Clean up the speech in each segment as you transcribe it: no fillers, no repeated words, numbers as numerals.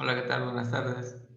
Hola, ¿qué tal? Buenas tardes.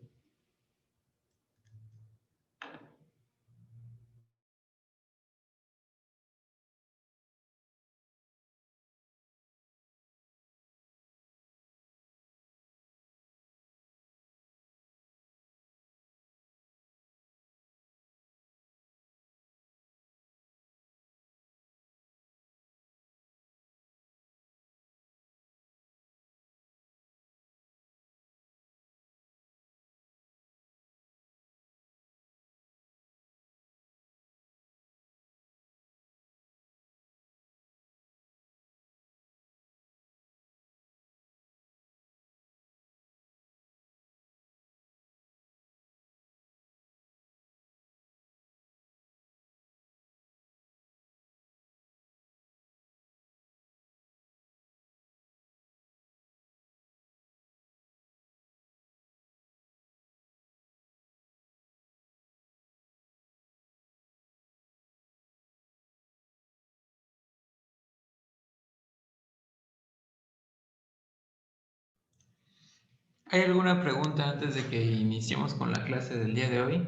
¿Hay alguna pregunta antes de que iniciemos con la clase del día de hoy?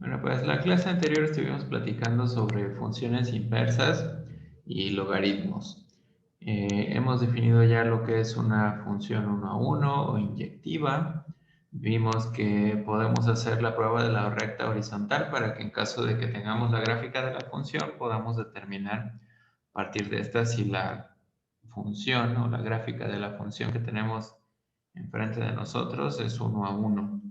Bueno, pues la clase anterior estuvimos platicando sobre funciones inversas y logaritmos. Hemos definido ya lo que es una función uno a uno o inyectiva. Vimos que podemos hacer la prueba de la recta horizontal para que en caso de que tengamos la gráfica de la función podamos determinar a partir de esta si la función o la gráfica de la función que tenemos enfrente de nosotros es uno a uno.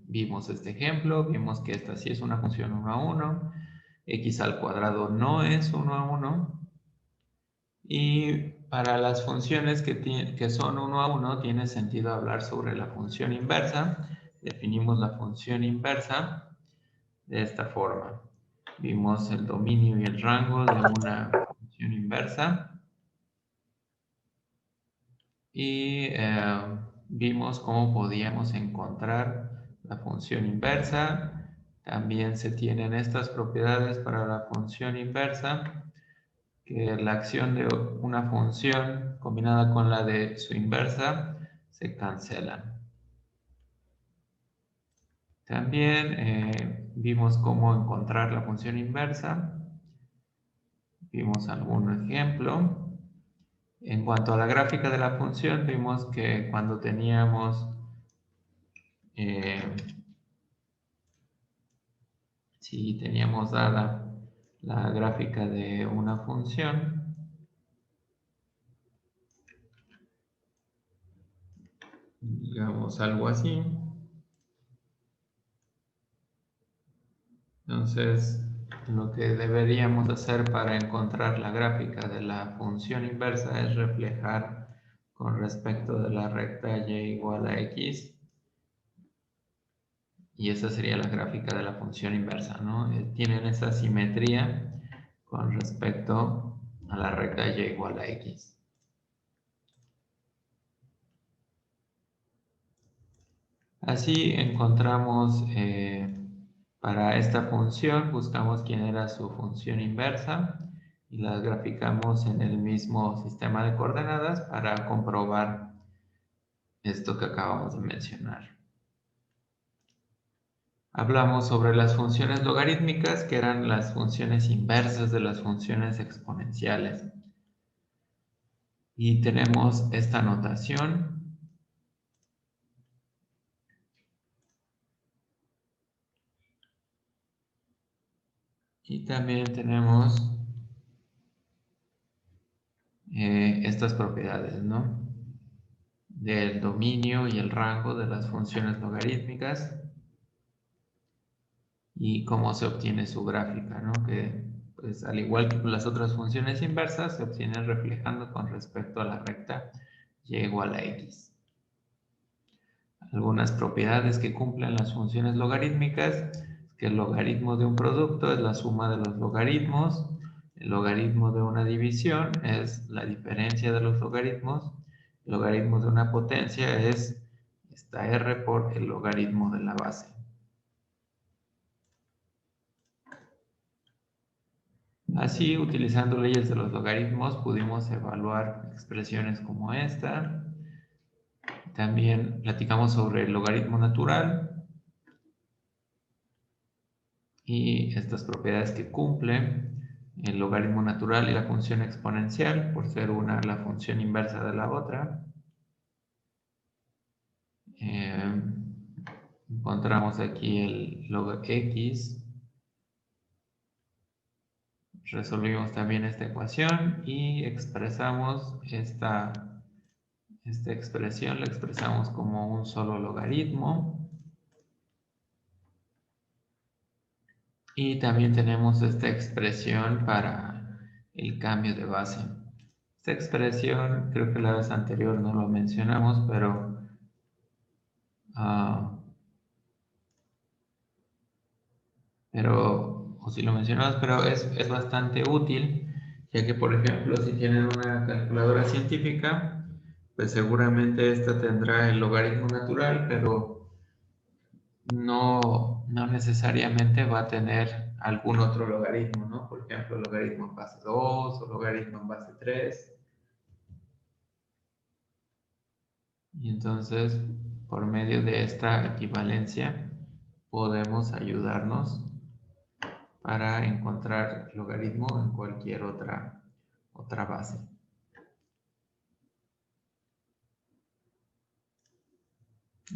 Vimos este ejemplo, vimos que esta sí es una función uno a uno, x al cuadrado no es uno a uno, y para las funciones que son uno a uno tiene sentido hablar sobre la función inversa. Definimos la función inversa de esta forma. Vimos el dominio y el rango de una función inversa y vimos cómo podíamos encontrar la función inversa. También se tienen estas propiedades para la función inversa, que la acción de una función combinada con la de su inversa se cancelan. También vimos cómo encontrar la función inversa. Vimos algún ejemplo. En cuanto a la gráfica de la función, vimos que cuando teníamos eh, si teníamos dada la gráfica de una función, digamos algo así, entonces lo que deberíamos hacer para encontrar la gráfica de la función inversa es reflejar con respecto de la recta y igual a x, y esa sería la gráfica de la función inversa, ¿no? Tienen esa simetría con respecto a la recta y igual a x. Así encontramos para esta función, buscamos quién era su función inversa y la graficamos en el mismo sistema de coordenadas para comprobar esto que acabamos de mencionar. Hablamos sobre las funciones logarítmicas, que eran las funciones inversas de las funciones exponenciales. Y tenemos esta notación. Y también tenemos estas propiedades, ¿no? del dominio y el rango de las funciones logarítmicas y cómo se obtiene su gráfica, ¿no? Que pues, al igual que las otras funciones inversas, se obtiene reflejando con respecto a la recta y igual a x. Algunas propiedades que cumplen las funciones logarítmicas, que el logaritmo de un producto es la suma de los logaritmos, el logaritmo de una división es la diferencia de los logaritmos, el logaritmo de una potencia es esta r por el logaritmo de la base. Así, utilizando leyes de los logaritmos, pudimos evaluar expresiones como esta. También platicamos sobre el logaritmo natural y estas propiedades que cumplen el logaritmo natural y la función exponencial, por ser una la función inversa de la otra. Encontramos aquí el log x. Resolvimos también esta ecuación y expresamos esta expresión, la expresamos como un solo logaritmo. Y también tenemos esta expresión para el cambio de base. Esta expresión, creo que la vez anterior no lo mencionamos, pero o si lo mencionamos, pero es bastante útil, ya que por ejemplo, si tienen una calculadora científica, pues seguramente esta tendrá el logaritmo natural, pero no necesariamente va a tener algún otro logaritmo, ¿no? Por ejemplo, logaritmo en base 2 o logaritmo en base 3. Y entonces, por medio de esta equivalencia, podemos ayudarnos para encontrar logaritmo en cualquier otra base.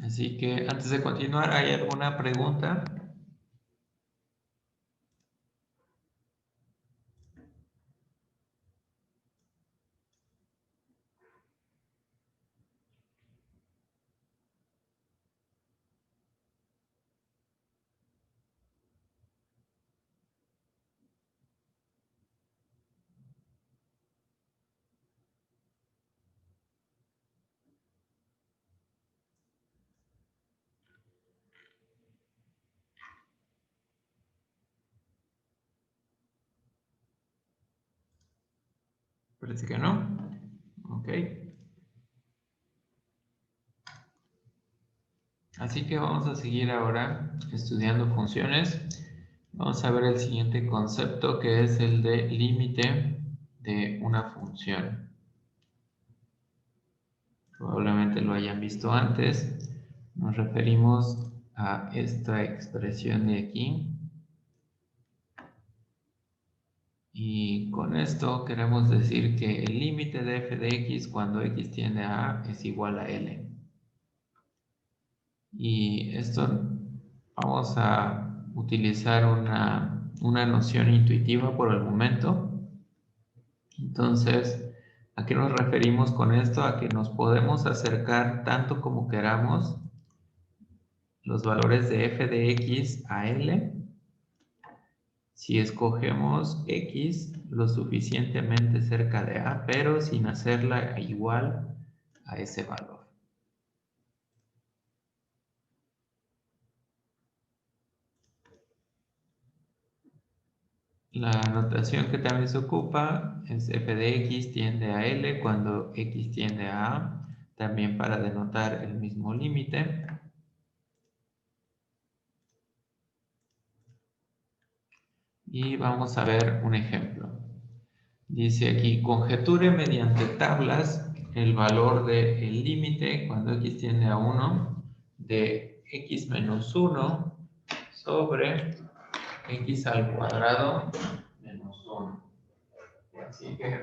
Así que antes de continuar, ¿hay alguna pregunta? Parece que no. Ok. Así que vamos a seguir ahora estudiando funciones. Vamos a ver el siguiente concepto, que es el de límite de una función. Probablemente lo hayan visto antes. Nos referimos a esta expresión de aquí. Y con esto queremos decir que el límite de f de x cuando x tiende a A es igual a L. Y esto vamos a utilizar una noción intuitiva por el momento. Entonces, ¿a qué nos referimos con esto? A que nos podemos acercar tanto como queramos los valores de f de x a L si escogemos x lo suficientemente cerca de A, pero sin hacerla igual a ese valor. La notación que también se ocupa es f de x tiende a L cuando x tiende a A, también para denotar el mismo límite. Y vamos a ver un ejemplo. Dice aquí, conjeture mediante tablas el valor del límite cuando x tiende a 1 de x menos 1 sobre x al cuadrado menos 1. Así que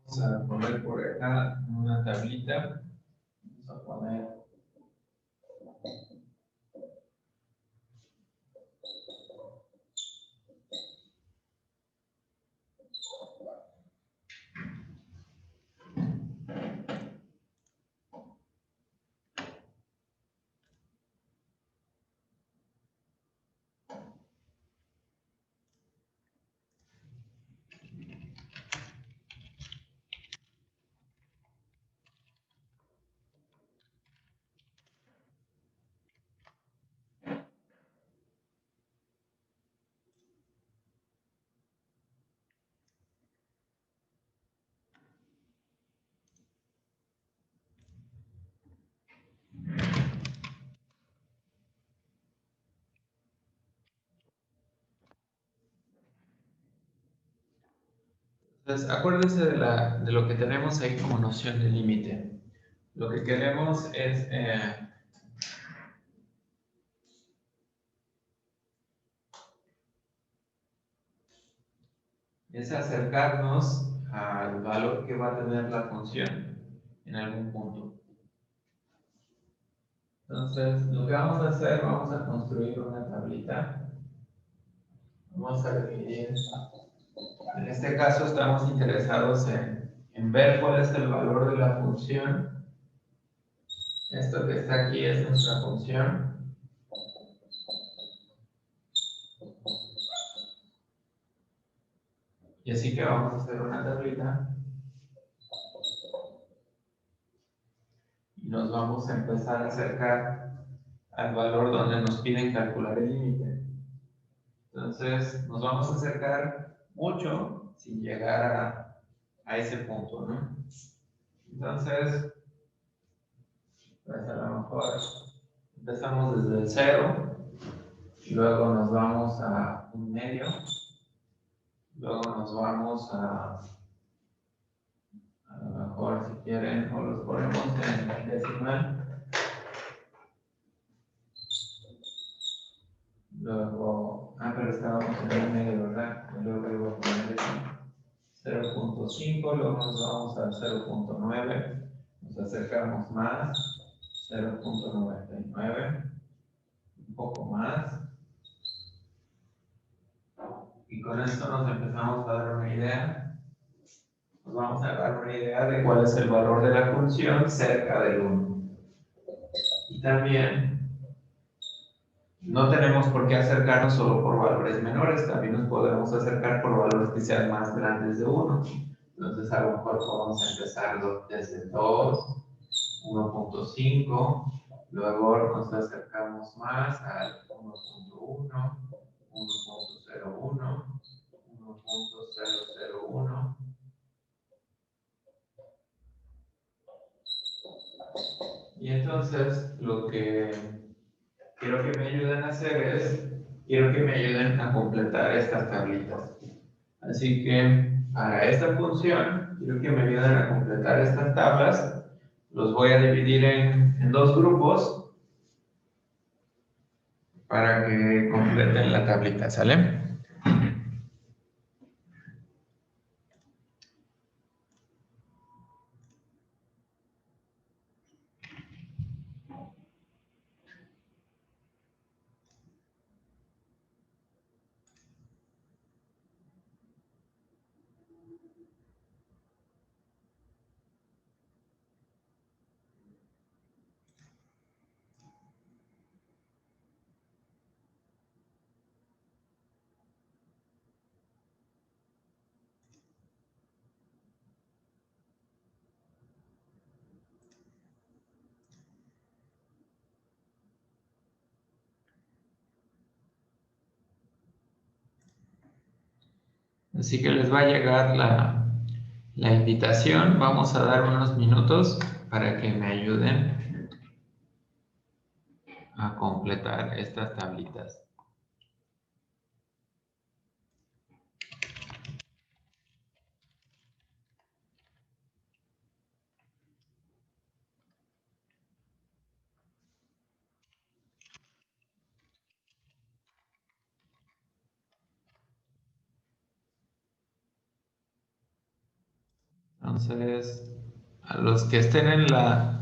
vamos a poner por acá una tablita. Vamos a poner Entonces, acuérdense de lo que tenemos ahí como noción de límite. Lo que queremos es acercarnos al valor que va a tener la función en algún punto. Entonces, lo que vamos a hacer, vamos a construir una tablita. Vamos a definir, en este caso estamos interesados en ver cuál es el valor de la función. Esto que está aquí es nuestra función. Y así que vamos a hacer una tablita. Y nos vamos a empezar a acercar al valor donde nos piden calcular el límite. Entonces, nos vamos a acercar mucho sin llegar a ese punto, ¿no? Entonces, pues a lo mejor empezamos desde el 0, luego nos vamos a un medio, luego nos vamos a lo mejor si quieren, o los ponemos en decimal, luego, pero estábamos en el medio, ¿verdad? Y luego voy a poner decimal. 0.5, luego nos vamos al 0.9, nos acercamos más, 0.99, un poco más, y con esto nos empezamos a dar una idea, nos vamos a dar una idea de cuál es el valor de la función cerca del 1. Y también no tenemos por qué acercarnos solo por valores menores, también nos podemos acercar por valores que sean más grandes de 1. Entonces a lo mejor podemos empezar desde 2, 1.5, luego nos acercamos más al 1.1, 1.01, 1.001. Y entonces lo que quiero que me ayuden a hacer es, quiero que me ayuden a completar estas tablitas. Así que para esta función, quiero que me ayuden a completar estas tablas. Los voy a dividir en dos grupos para que completen la tablita, ¿sale? Así que les va a llegar la invitación. Vamos a dar unos minutos para que me ayuden a completar estas tablitas. Entonces, a los que estén en la...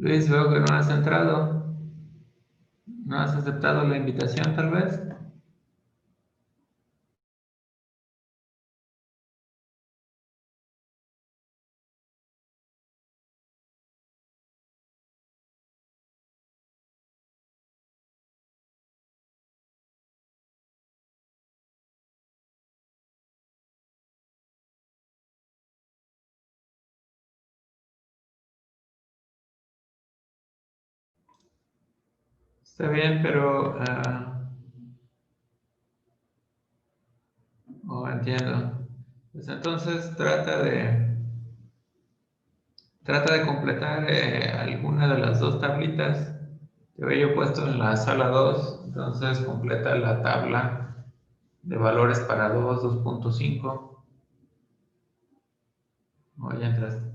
Luis, veo que no has entrado. ¿No has aceptado la invitación, tal vez? Está bien, pero... oh, entiendo. Pues entonces trata de completar alguna de las dos tablitas. Te había puesto en la sala 2, entonces completa la tabla de valores para 2.5. Oh, ya entraste.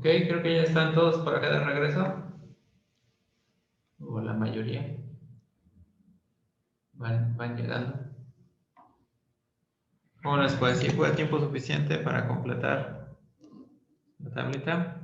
Ok, creo que ya están todos por acá de regreso. O la mayoría. Van llegando. ¿Cómo les puedo decir? ¿Fue tiempo suficiente para completar la tablita?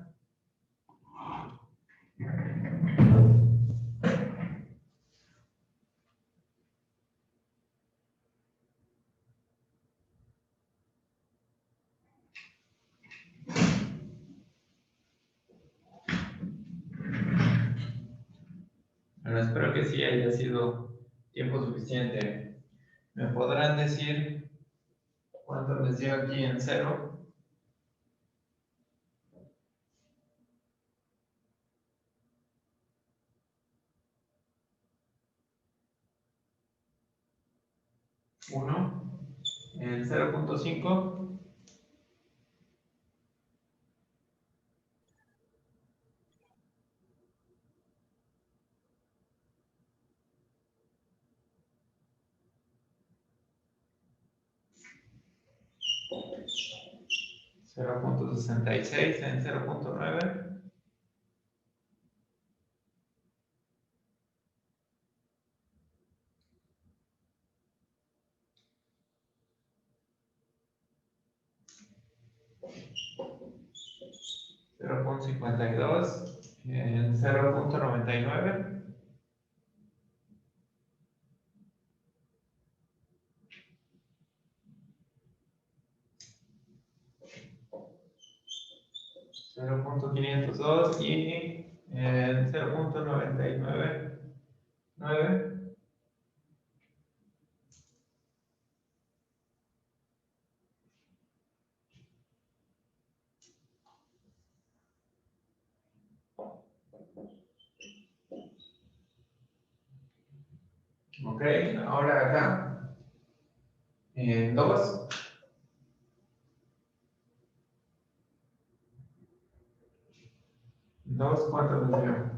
Bueno, espero que sí haya sido tiempo suficiente. ¿Me podrán decir cuánto les dio aquí en cero? Uno. En 0.5. 0.66 en 0.9. 0.52 en 0.99. 0.502 y en 0.99. Ok, ahora acá. 2. 2, ¿cuánto les dio?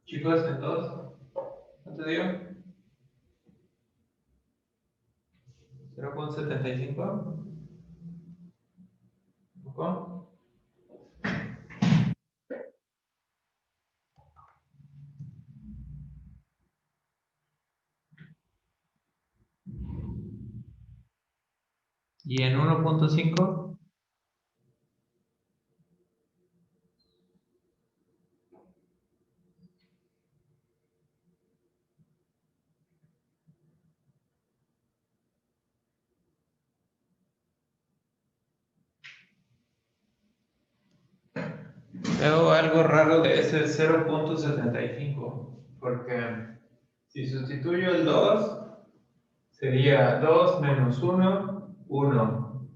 'Chicos, en 2, ¿cuánto dio? 0.75. ¿Poco? ¿Y en 1.5? Veo algo raro de ese 0.75, porque si sustituyo el 2, sería 2 menos 1, 1.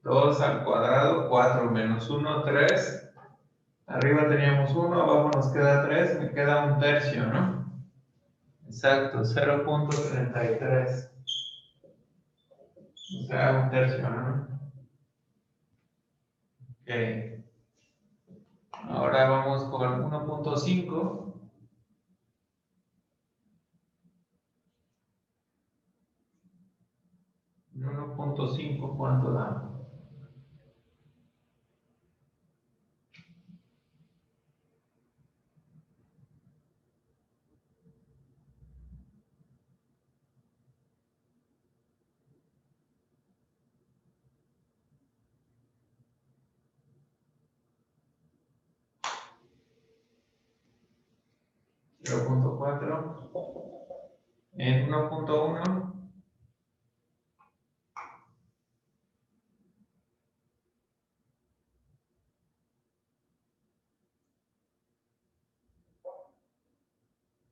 2 al cuadrado, 4 menos 1, 3. Arriba teníamos 1, abajo nos queda 3, me queda un tercio, ¿no? Exacto, 0.33. O sea, un tercio, ¿no? Ok. Ahora vamos con 1.5. 1.5, ¿cuánto da? 0.4. En 1.1.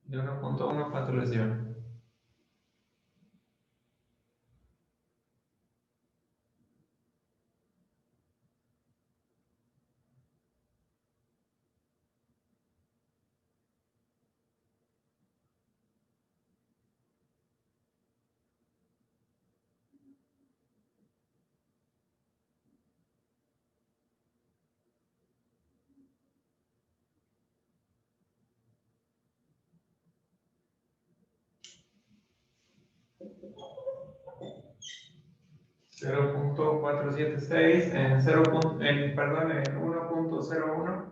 De 1.1, ¿cuánto les dio? 0.476 en 1.01.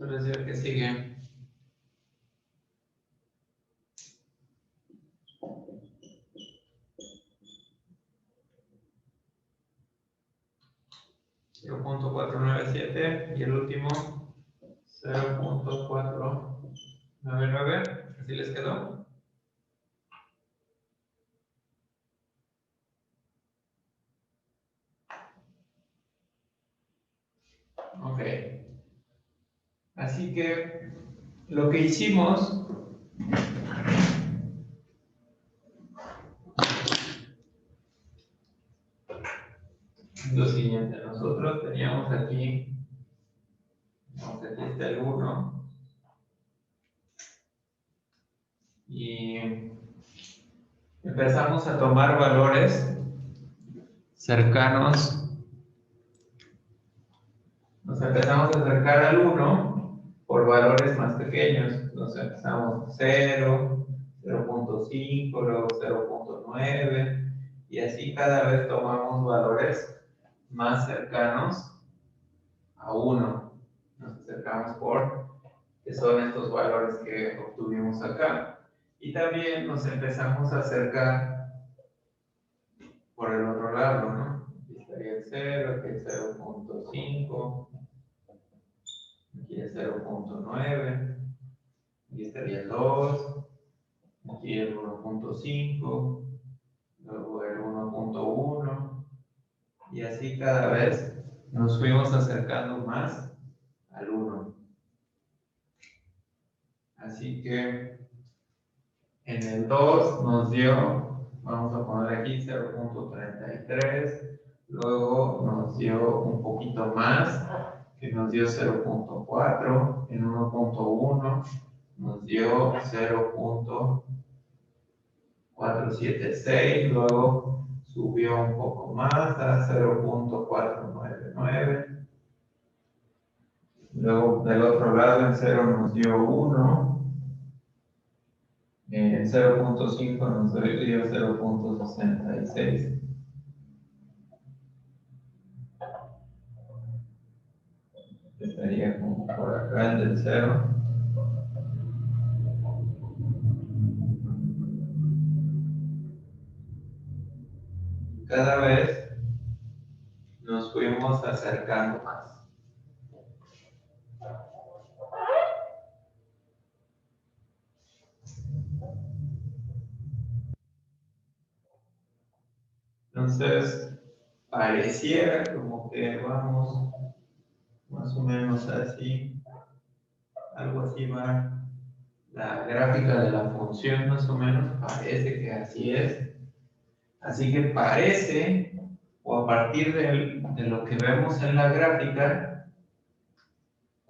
Entonces, el que sigue. .497 y el último 0.499. ¿Así les quedó? Ok. Así que lo que hicimos es lo siguiente. Nosotros teníamos aquí está el 1 y empezamos a tomar valores cercanos. Nos empezamos a acercar al 1 por valores más pequeños. Entonces empezamos 0, 0.5, luego 0.9 y así cada vez tomamos valores más cercanos a 1. Nos acercamos que son estos valores que obtuvimos acá. Y también nos empezamos a acercar por el otro lado, ¿no? Aquí estaría el 0, aquí el 0.5. Aquí el 0.9, aquí estaría el 2, aquí el 1.5, luego el 1.1, y así cada vez nos fuimos acercando más al 1. Así que en el 2 nos dio, vamos a poner aquí 0.33, luego nos dio un poquito más, que nos dio 0.4, en 1.1 nos dio 0.476, luego subió un poco más a 0.499, luego del otro lado en 0 nos dio 1, en 0.5 nos dio 0.66. Estaría como por acá el del 0. Cada vez nos fuimos acercando más. Entonces, pareciera como que vamos más o menos así, algo así va la gráfica de la función, más o menos, parece que así es. Así que parece, o a partir de lo que vemos en la gráfica,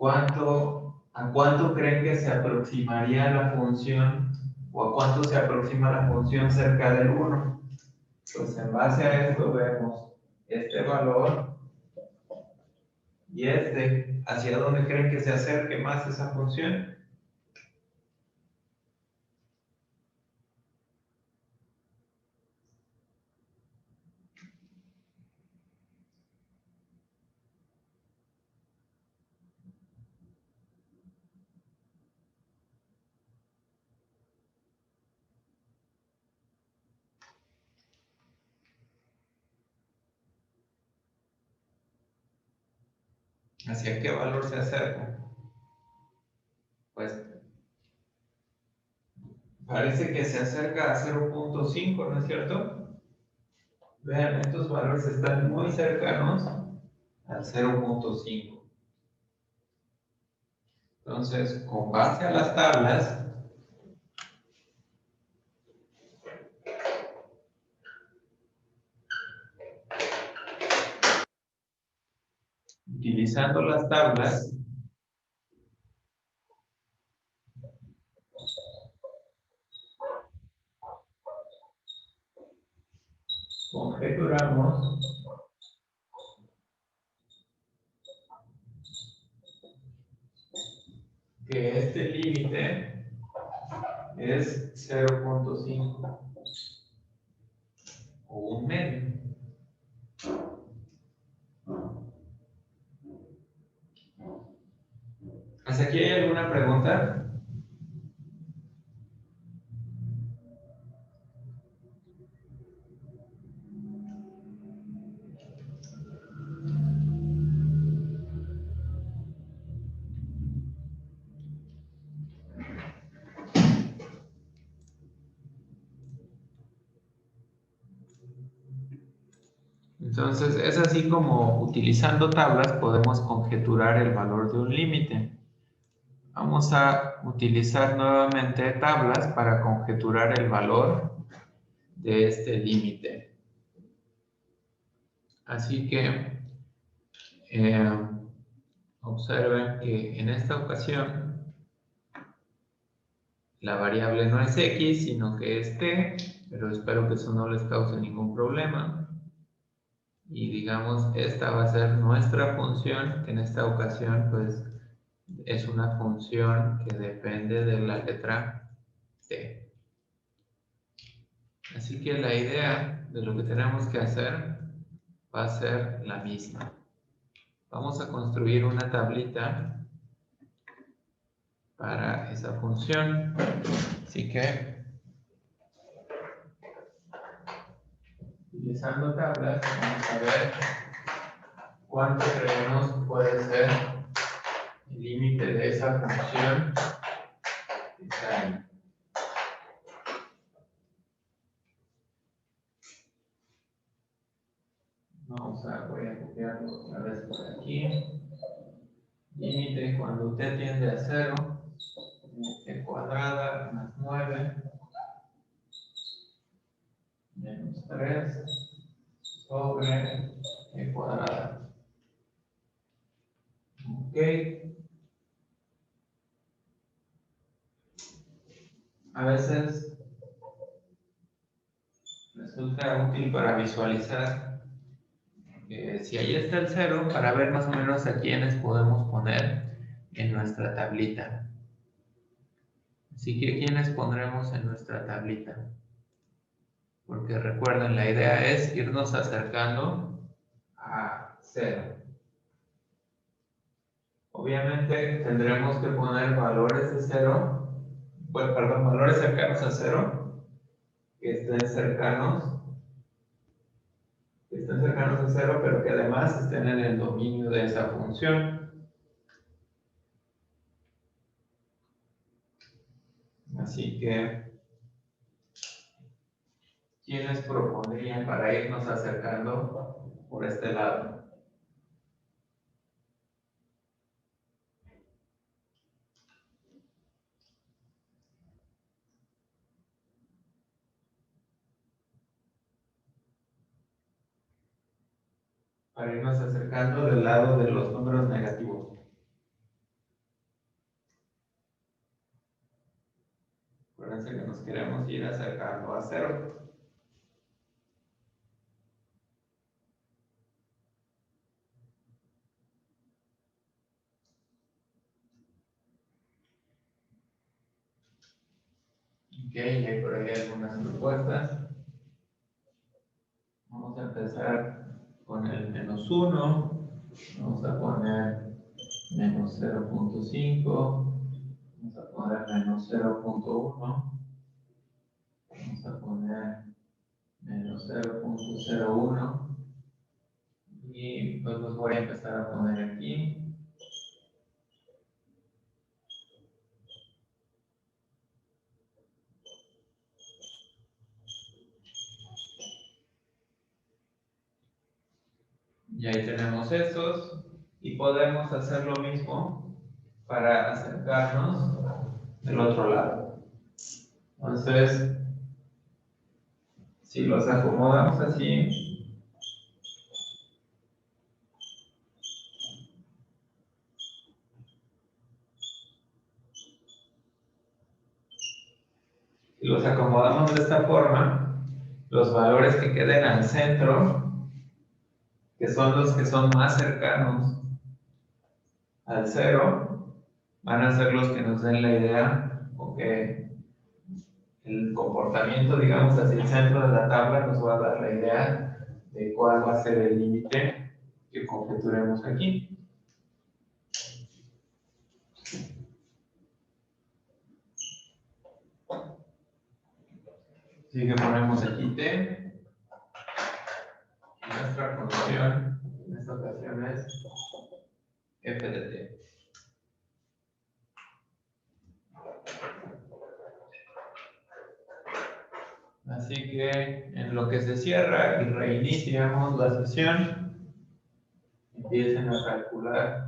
¿a cuánto creen que se aproximaría la función, o a cuánto se aproxima la función cerca del 1? Pues en base a esto vemos este valor y este. ¿Hacia dónde creen que se acerque más esa función? ¿Hacia qué valor se acerca? Pues parece que se acerca a 0.5, ¿no es cierto? Vean, estos valores están muy cercanos al 0.5. Entonces, con base a las tablas, utilizando las tablas, conjeturamos que este límite es 0.5 o un medio. ¿Hasta aquí hay alguna pregunta? Entonces, es así como utilizando tablas podemos conjeturar el valor de un límite. Vamos a utilizar nuevamente tablas para conjeturar el valor de este límite. Así que observen que en esta ocasión la variable no es x, sino que es t, pero espero que eso no les cause ningún problema. Y digamos, esta va a ser nuestra función, que en esta ocasión pues es una función que depende de la letra t. Así que la idea de lo que tenemos que hacer va a ser la misma. Vamos a construir una tablita para esa función. Así que, utilizando tablas, vamos a ver cuánto creemos que puede ser el límite de esa función que está ahí. Voy a copiarlo otra vez por aquí. Límite cuando t tiende a 0, t cuadrada más 9 menos 3 sobre t cuadrada. Ok. A veces resulta útil para visualizar si ahí está el 0, para ver más o menos a quiénes podemos poner en nuestra tablita. Así que, ¿quiénes pondremos en nuestra tablita? Porque recuerden, la idea es irnos acercando a 0. Obviamente tendremos que poner valores de 0, valores cercanos a 0, que estén cercanos a 0, pero que además estén en el dominio de esa función. Así que, ¿quiénes propondrían para irnos acercando por este lado? Para irnos acercando del lado de los números negativos. Acuérdense que nos queremos ir acercando a 0. Ok, hay por ahí algunas propuestas. Vamos a empezar con el menos 1. Vamos a poner menos 0.5. Vamos a poner menos 0.1. Vamos a poner menos 0.01. Y pues los voy a empezar a poner aquí. Y ahí tenemos estos. Y podemos hacer lo mismo para acercarnos del otro lado. Entonces, si los acomodamos así, si los acomodamos de esta forma, los valores que queden al centro, que son los que son más cercanos al cero, van a ser los que nos den la idea o que el comportamiento, digamos, hacia el centro de la tabla nos va a dar la idea de cuál va a ser el límite que conjeturemos aquí. Así que ponemos aquí t. Y nuestra función en esta ocasión es f de t. Así que en lo que se cierra y reiniciamos la sesión, empiecen a calcular